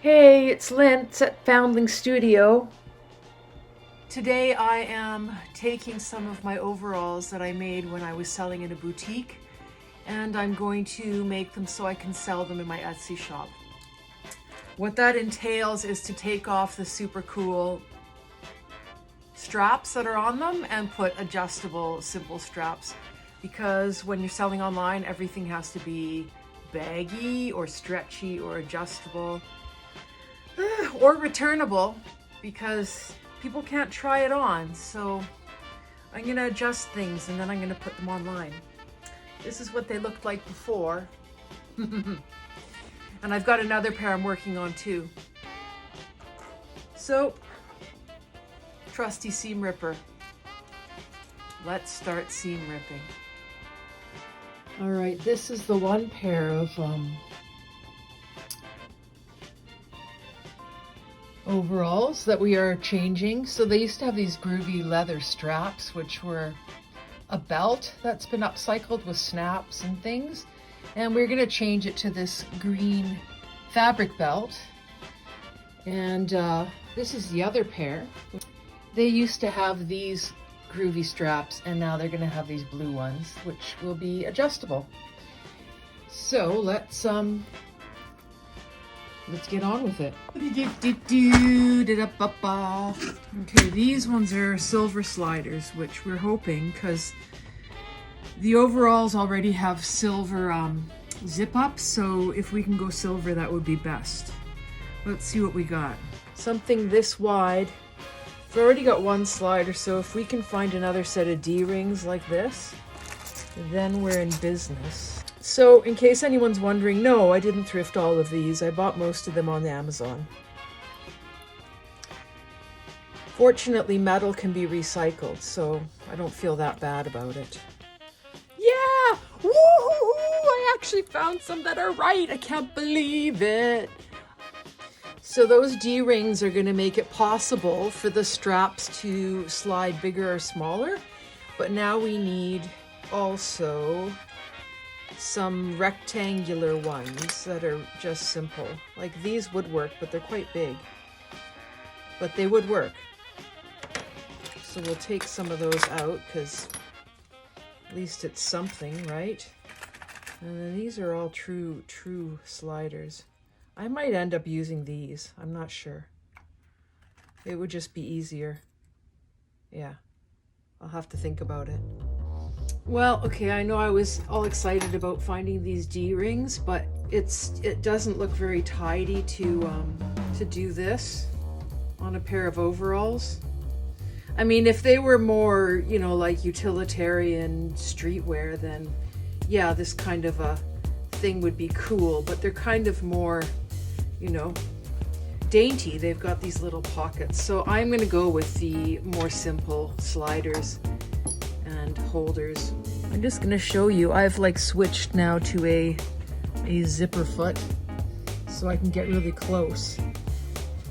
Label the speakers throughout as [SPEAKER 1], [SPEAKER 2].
[SPEAKER 1] Hey, it's Lynn at Foundling Studio. Today I am taking some of my overalls that I made when I was selling in a boutique, and I'm going to make them so I can sell them in my Etsy shop. What that entails is to take off the super cool straps that are on them and put adjustable simple straps, because when you're selling online, everything has to be baggy or stretchy or adjustable or returnable, because people can't try it on. So I'm gonna adjust things and then I'm gonna put them online. This is what they looked like before. And I've got another pair I'm working on too. So, trusty seam ripper. Let's start seam ripping. All right, this is the one pair of overalls that we are changing. So they used to have these groovy leather straps, which were a belt that's been upcycled with snaps and things. And we're gonna change it to this green fabric belt. And this is the other pair. They used to have these groovy straps, and now they're gonna have these blue ones, which will be adjustable. So let's get on with it. Okay, these ones are silver sliders, which we're hoping, because the overalls already have silver zip ups, so if we can go silver, that would be best. Let's see what we got. Something this wide. We've already got one slider, so if we can find another set of D-rings like this, then we're in business. So in case anyone's wondering, no, I didn't thrift all of these. I bought most of them on Amazon. Fortunately, metal can be recycled, so I don't feel that bad about it. Yeah! Woo-hoo-hoo! I actually found some that are right. I can't believe it. So those D-rings are going to make it possible for the straps to slide bigger or smaller. But now we need also some rectangular ones that are just simple. Like these would work, but they're quite big. But they would work. So we'll take some of those out, because at least it's something, right? And then these are all true sliders. I might end up using these. I'm not sure. It would just be easier. Yeah, I'll have to think about it. Well, okay, I know I was all excited about finding these D-rings, but it doesn't look very tidy to do this on a pair of overalls. I mean, if they were more, you know, like utilitarian streetwear, then yeah, this kind of a thing would be cool, but they're kind of more, you know, dainty. They've got these little pockets. So I'm going to go with the more simple sliders and holders. I'm just going to show you. I've like switched now to a zipper foot, so I can get really close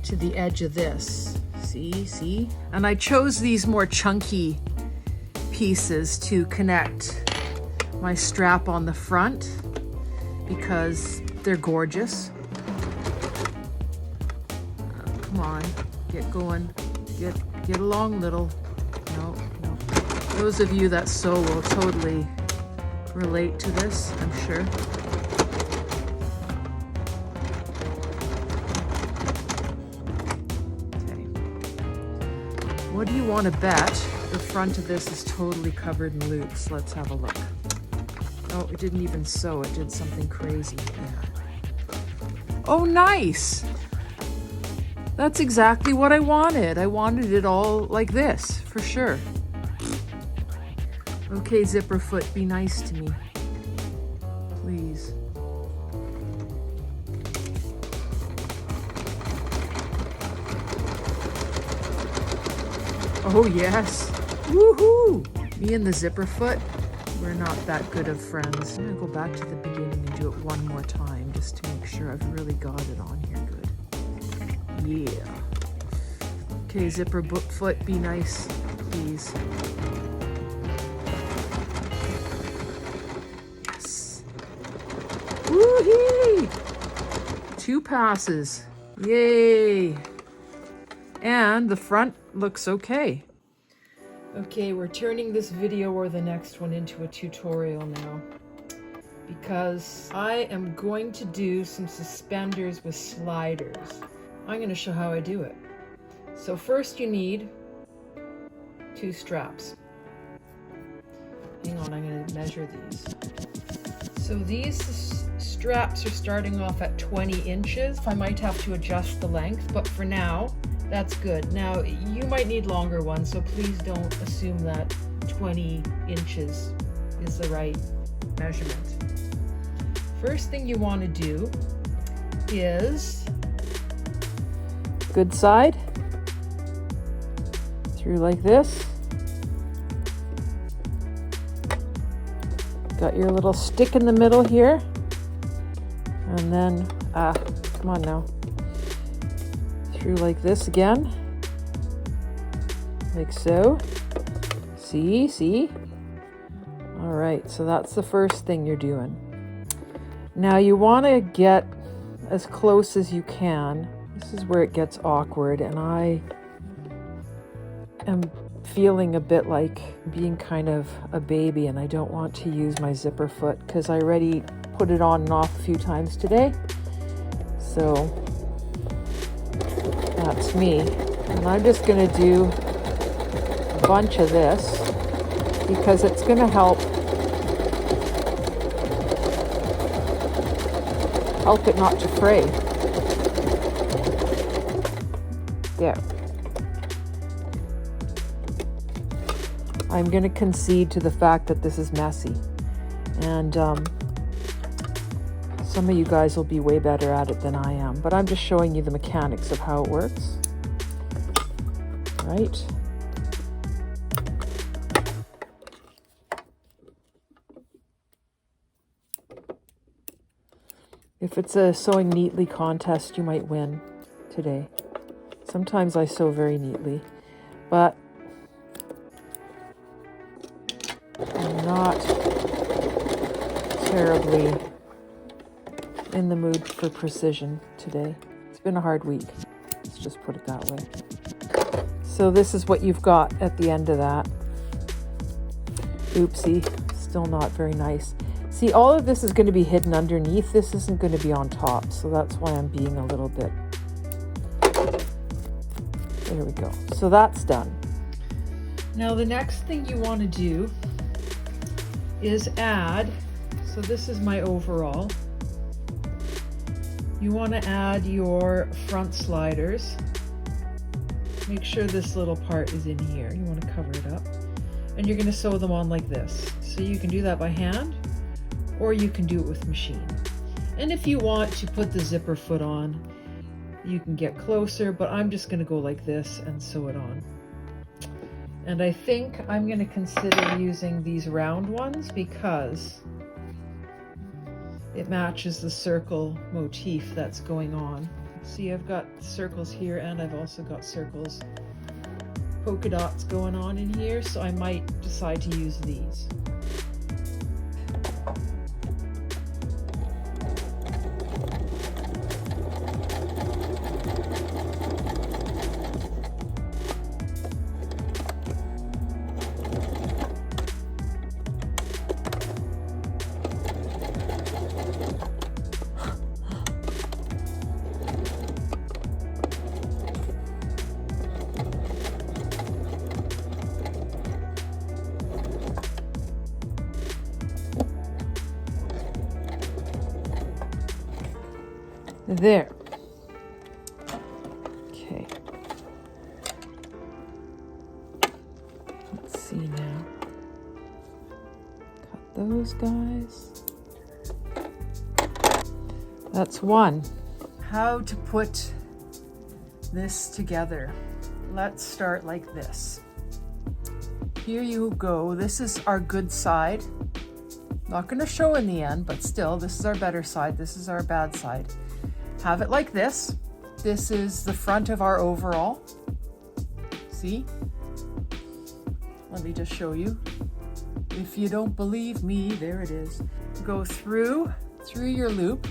[SPEAKER 1] to the edge of this. See? And I chose these more chunky pieces to connect my strap on the front, because they're gorgeous. Come on, get going. Get along, little. No. Those of you that sew will totally relate to this, I'm sure. Okay. What do you want to bet the front of this is totally covered in loops? Let's have a look. Oh, it didn't even sew. It did something crazy. Yeah. Oh, nice. That's exactly what I wanted. I wanted it all like this, for sure. Okay, zipper foot, be nice to me. Please. Oh, yes. Woohoo! Me and the zipper foot, we're not that good of friends. I'm gonna go back to the beginning and do it one more time, just to make sure I've really got it on here good. Yeah. Okay, zipper foot, be nice, please. Yes. Woo-hee! 2 passes. Yay! And the front looks okay. Okay, we're turning this video or the next one into a tutorial now, because I am going to do some suspenders with sliders. I'm going to show how I do it. So first you need 2 straps. Hang on, I'm going to measure these. So these straps are starting off at 20 inches. I might have to adjust the length, but for now, that's good. Now, you might need longer ones, so please don't assume that 20 inches is the right measurement. First thing you want to do is good side through like this. Got your little stick in the middle here, and then come on now, through like this again, like so. See? All right, so that's the first thing you're doing. Now you want to get as close as you can. This is where it gets awkward, and I am feeling a bit like being kind of a baby, and I don't want to use my zipper foot because I already put it on and off a few times today. So that's me. And I'm just going to do a bunch of this because it's going to help it not to fray. There. I'm going to concede to the fact that this is messy, and some of you guys will be way better at it than I am, but I'm just showing you the mechanics of how it works. Right? If it's a sewing neatly contest, you might win today. Sometimes I sew very neatly, but I'm not terribly in the mood for precision today. It's been a hard week. Let's just put it that way. So this is what you've got at the end of that. Oopsie, still not very nice. See, all of this is going to be hidden underneath. This isn't going to be on top, so that's why I'm being a little bit... There we go. So that's done. Now the next thing you want to do is add, so this is my overall. You want to add your front sliders. Make sure this little part is in here. You want to cover it up. And you're going to sew them on like this. So you can do that by hand, or you can do it with machine. And if you want to put the zipper foot on, you can get closer, but I'm just going to go like this and sew it on. And I think I'm going to consider using these round ones because it matches the circle motif that's going on. See, I've got circles here, and I've also got circles, polka dots going on in here, so I might decide to use these. There. Okay. Let's see now. Cut those guys. That's one. How to put this together. Let's start like this. Here you go. This is our good side. Not going to show in the end, but still, this is our better side. This is our bad side. Have it like this. This is the front of our overall. See? Let me just show you. If you don't believe me, there it is. Go through your loop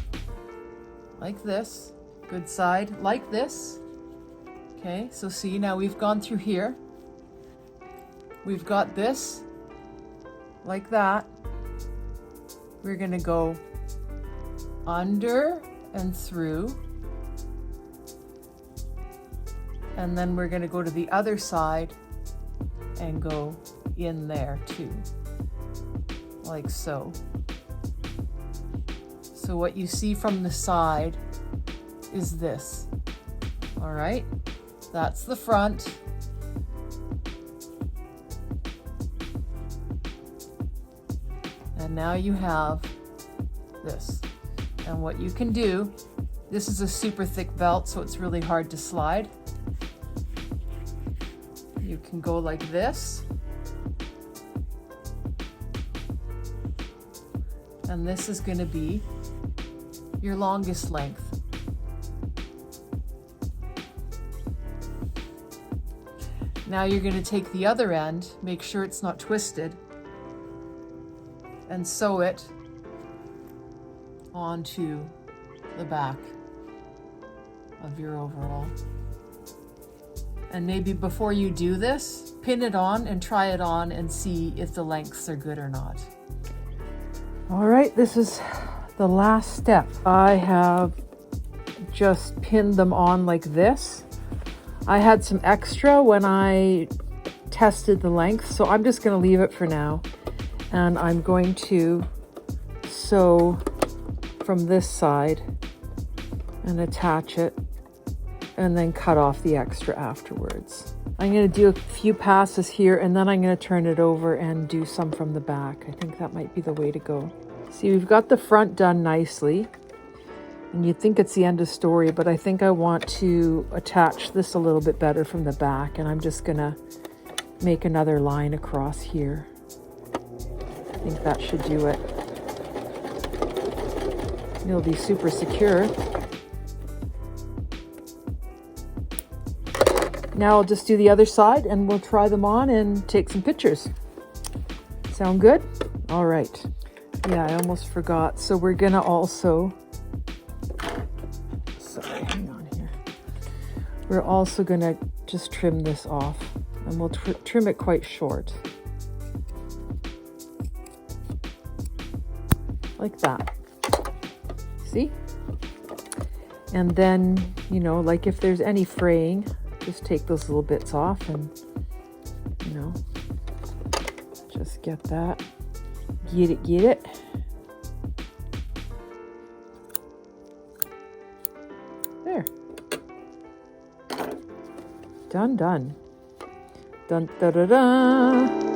[SPEAKER 1] like this. Good side, like this. Okay, so see, now we've gone through here. We've got this, like that. We're gonna go under and through. And then we're gonna go to the other side and go in there too, like so. So what you see from the side is this, all right? That's the front. And now you have this. And what you can do, this is a super thick belt, so it's really hard to slide. You can go like this. And this is going to be your longest length. Now you're going to take the other end, make sure it's not twisted, and sew it onto the back of your overall. And maybe before you do this, pin it on and try it on and see if the lengths are good or not. All right, this is the last step. I have just pinned them on like this. I had some extra when I tested the length, so I'm just going to leave it for now. And I'm going to sew from this side and attach it, and then cut off the extra afterwards. I'm going to do a few passes here, and then I'm going to turn it over and do some from the back. I think that might be the way to go. See, we've got the front done nicely, and you'd think it's the end of story, but I think I want to attach this a little bit better from the back, and I'm just going to make another line across here. I think that should do it. It'll be super secure. Now I'll just do the other side and we'll try them on and take some pictures. Sound good? All right. Yeah, I almost forgot. So we're gonna also, sorry, hang on here. We're also gonna just trim this off, and we'll trim it quite short. Like that. See? And then, you know, like if there's any fraying, just take those little bits off and, you know, just get that. Get it. There. Done. Dun, da, da, da.